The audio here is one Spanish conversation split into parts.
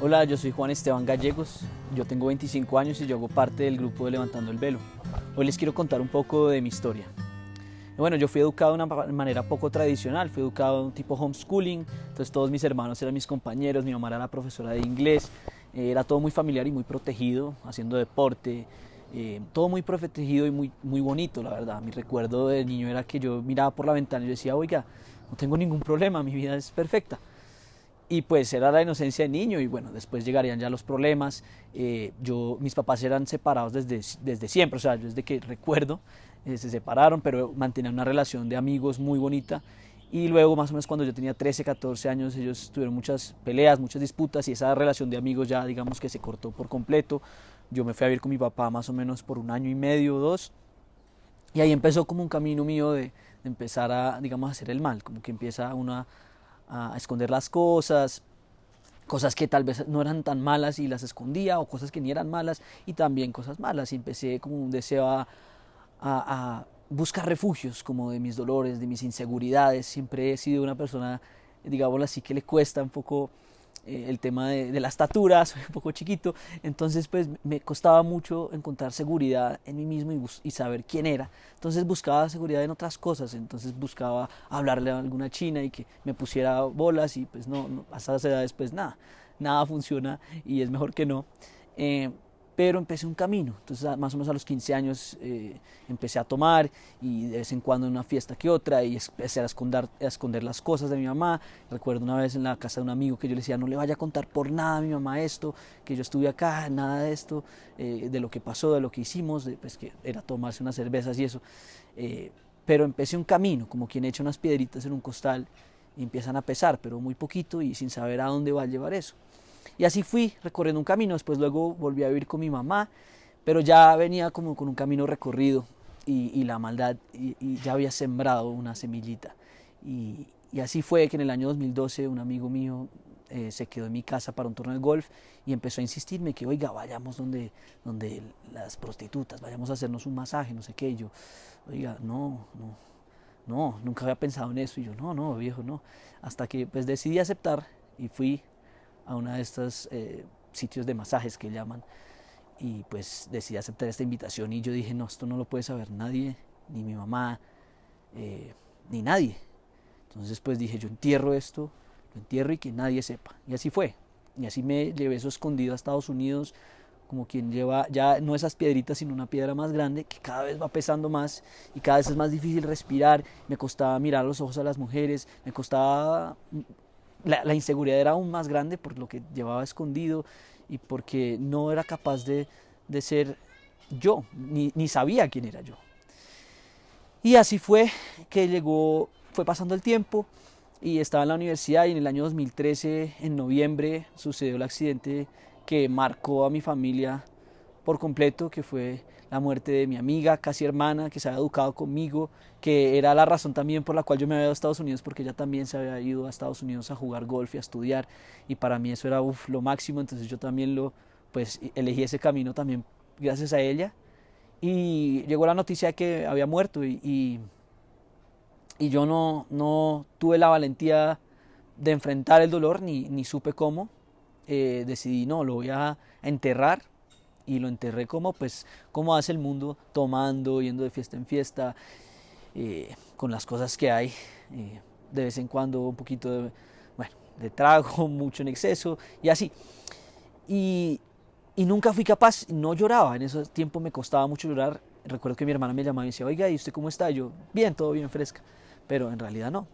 Hola, yo soy Juan Esteban Gallegos, yo tengo 25 años y yo hago parte del grupo de Levantando el Velo. Hoy les quiero contar un poco de mi historia. Bueno, yo fui educado de una manera poco tradicional, fui educado tipo homeschooling, entonces todos mis hermanos eran mis compañeros, mi mamá era la profesora de inglés, era todo muy familiar y muy protegido, haciendo deporte, todo muy protegido y muy bonito, la verdad. Mi recuerdo de niño era que yo miraba por la ventana y yo decía, oiga, no tengo ningún problema, mi vida es perfecta. Y pues era la inocencia de niño y bueno, después llegarían ya los problemas. Mis papás eran separados desde siempre, o sea, yo desde que recuerdo se separaron, pero mantenían una relación de amigos muy bonita. Y luego más o menos cuando yo tenía 13, 14 años, ellos tuvieron muchas peleas, muchas disputas y esa relación de amigos ya digamos que se cortó por completo. Yo me fui a vivir con mi papá más o menos por un año y medio o dos. Y ahí empezó como un camino mío de empezar a, digamos, a hacer el mal, como que empieza uno a esconder las cosas, cosas que tal vez no eran tan malas y las escondía, o cosas que ni eran malas y también cosas malas. Y empecé como un deseo a buscar refugios como de mis dolores, de mis inseguridades. Siempre he sido una persona, digámoslo así, que le cuesta un poco el tema de la estatura, soy un poco chiquito, entonces pues me costaba mucho encontrar seguridad en mí mismo y saber quién era. Entonces buscaba seguridad en otras cosas, entonces buscaba hablarle a alguna china y que me pusiera bolas y pues no hasta esas edades pues nada funciona y es mejor que no. Pero empecé un camino, entonces más o menos a los 15 años empecé a tomar y de vez en cuando en una fiesta que otra y empecé a esconder las cosas de mi mamá. Recuerdo una vez en la casa de un amigo que yo le decía no le vaya a contar por nada a mi mamá esto, que yo estuve acá, nada de esto, de lo que pasó, de lo que hicimos, pues que era tomarse unas cervezas y eso. Pero empecé un camino, como quien echa unas piedritas en un costal y empiezan a pesar, pero muy poquito y sin saber a dónde va a llevar eso. Y así fui recorriendo un camino, después luego volví a vivir con mi mamá, pero ya venía como con un camino recorrido y la maldad y ya había sembrado una semillita. Y así fue que en el año 2012 un amigo mío se quedó en mi casa para un torneo de golf y empezó a insistirme que, oiga, vayamos donde las prostitutas, vayamos a hacernos un masaje, no sé qué. Y yo, oiga, no, nunca había pensado en eso. Y yo, no, viejo, no. Hasta que pues decidí aceptar y fui a una de estos sitios de masajes que llaman y pues decidí aceptar esta invitación y yo dije no, esto no lo puede saber nadie, ni mi mamá, ni nadie. Entonces pues dije yo entierro esto, lo entierro y que nadie sepa. Y así fue. Y así me llevé eso escondido a Estados Unidos, como quien lleva ya no esas piedritas sino una piedra más grande que cada vez va pesando más y cada vez es más difícil respirar. Me costaba mirar a los ojos a las mujeres, me costaba la inseguridad era aún más grande por lo que llevaba escondido y porque no era capaz de ser yo, ni sabía quién era yo. Y así fue que fue pasando el tiempo y estaba en la universidad y en el año 2013, en noviembre, sucedió el accidente que marcó a mi familia por completo, que fue la muerte de mi amiga, casi hermana, que se había educado conmigo, que era la razón también por la cual yo me había ido a Estados Unidos, porque ella también se había ido a Estados Unidos a jugar golf y a estudiar, y para mí eso era lo máximo, entonces yo también pues elegí ese camino también gracias a ella, y llegó la noticia de que había muerto, y yo no tuve la valentía de enfrentar el dolor, ni supe cómo, decidí, no, lo voy a enterrar, y lo enterré como hace el mundo, tomando, yendo de fiesta en fiesta, con las cosas que hay, de vez en cuando un poquito de trago, mucho en exceso y así. Y, y nunca fui capaz, no lloraba, en ese tiempo me costaba mucho llorar. Recuerdo que mi hermana me llamaba y decía, oiga, ¿y usted cómo está? Y yo, bien, todo bien, fresca, pero en realidad no.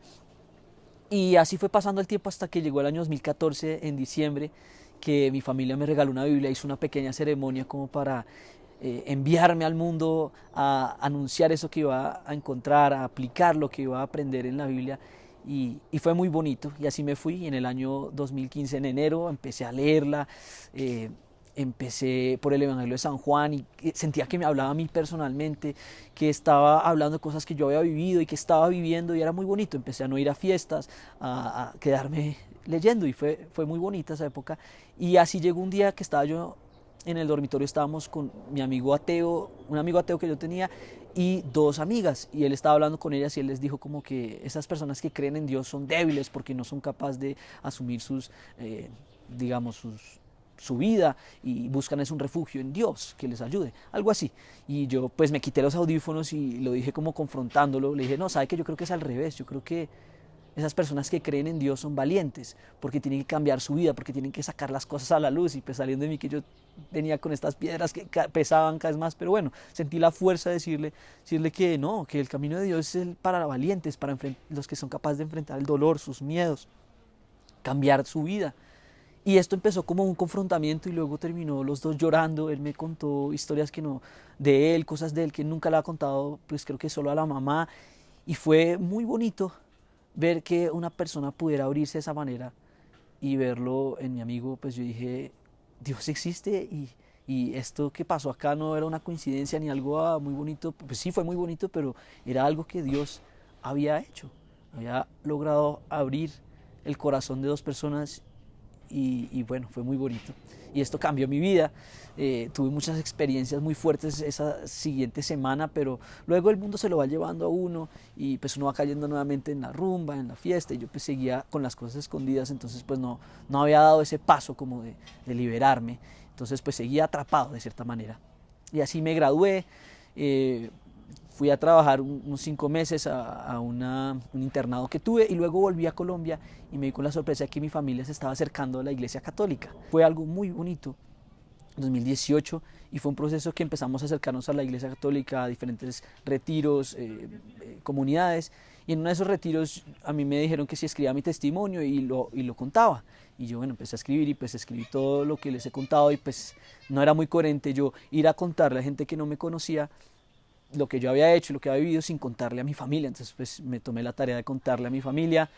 Y así fue pasando el tiempo hasta que llegó el año 2014, en diciembre, que mi familia me regaló una Biblia, hizo una pequeña ceremonia como para enviarme al mundo a anunciar eso que iba a encontrar, a aplicar lo que iba a aprender en la Biblia. Y fue muy bonito y así me fui. Y en el año 2015, en enero, empecé a leerla, empecé por el Evangelio de San Juan y sentía que me hablaba a mí personalmente, que estaba hablando de cosas que yo había vivido y que estaba viviendo y era muy bonito. Empecé a no ir a fiestas, a quedarme leyendo y fue muy bonita esa época. Y así llegó un día que estaba yo en el dormitorio, estábamos con mi amigo ateo, un amigo ateo que yo tenía y dos amigas y él estaba hablando con ellas y él les dijo como que esas personas que creen en Dios son débiles porque no son capaces de asumir digamos, su vida y buscan es un refugio en Dios que les ayude, algo así. Y yo pues me quité los audífonos y lo dije como confrontándolo, le dije, no, sabe que yo creo que es al revés, yo creo que esas personas que creen en Dios son valientes, porque tienen que cambiar su vida, porque tienen que sacar las cosas a la luz. Y pues saliendo de mí que yo tenía con estas piedras que pesaban cada vez más, pero bueno, sentí la fuerza de decirle que no, que el camino de Dios es para valientes, para los que son capaces de enfrentar el dolor, sus miedos, cambiar su vida. Y esto empezó como un confrontamiento y luego terminó los dos llorando. Él me contó historias que no, de él, cosas de él que nunca le ha contado, pues creo que solo a la mamá. Y fue muy bonito ver que una persona pudiera abrirse de esa manera y verlo en mi amigo. Pues yo dije, Dios existe y esto que pasó acá no era una coincidencia ni algo muy bonito. Pues sí, fue muy bonito, pero era algo que Dios había hecho. Había logrado abrir el corazón de dos personas y bueno, fue muy bonito. Y esto cambió mi vida. Tuve muchas experiencias muy fuertes esa siguiente semana, pero luego el mundo se lo va llevando a uno y pues uno va cayendo nuevamente en la rumba, en la fiesta, y yo pues seguía con las cosas escondidas. Entonces pues no había dado ese paso como de liberarme. Entonces pues seguía atrapado de cierta manera. Y así me gradué. Fui a trabajar unos 5 meses a un internado que tuve y luego volví a Colombia y me di con la sorpresa de que mi familia se estaba acercando a la Iglesia Católica. Fue algo muy bonito, 2018, y fue un proceso que empezamos a acercarnos a la Iglesia Católica, a diferentes retiros, comunidades, y en uno de esos retiros a mí me dijeron que si escribía mi testimonio y lo contaba. Y yo bueno, empecé a escribir y pues escribí todo lo que les he contado y pues no era muy coherente yo ir a contarle a gente que no me conocía lo que yo había hecho, lo que había vivido sin contarle a mi familia. Entonces pues me tomé la tarea de contarle a mi familia.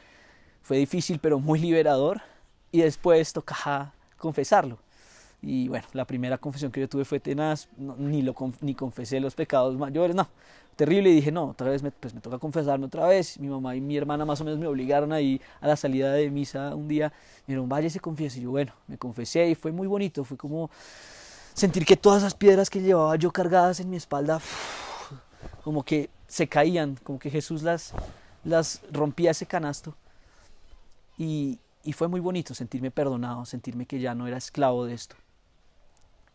Fue difícil pero muy liberador y después tocaba confesarlo. Y bueno, la primera confesión que yo tuve fue tenaz, ni confesé los pecados mayores, no, terrible. Y dije, no, otra vez pues me toca confesarme otra vez. Mi mamá y mi hermana más o menos me obligaron ahí a la salida de misa un día, me dijeron, vaya y se confiese. Y yo bueno, me confesé y fue muy bonito, fue como sentir que todas esas piedras que llevaba yo cargadas en mi espalda, como que se caían, como que Jesús las rompía ese canasto. Y fue muy bonito sentirme perdonado, sentirme que ya no era esclavo de esto.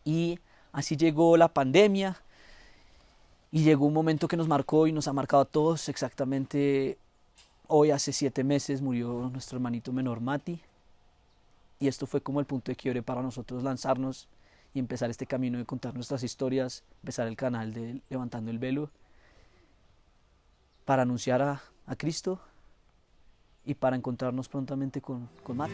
Y así llegó la pandemia y llegó un momento que nos marcó y nos ha marcado a todos. Exactamente hoy, hace 7 meses, murió nuestro hermanito menor Mati. Y esto fue como el punto de quiebre para nosotros lanzarnos y empezar este camino de contar nuestras historias, empezar el canal de Levantando el Velo, para anunciar a Cristo y para encontrarnos prontamente con Mati.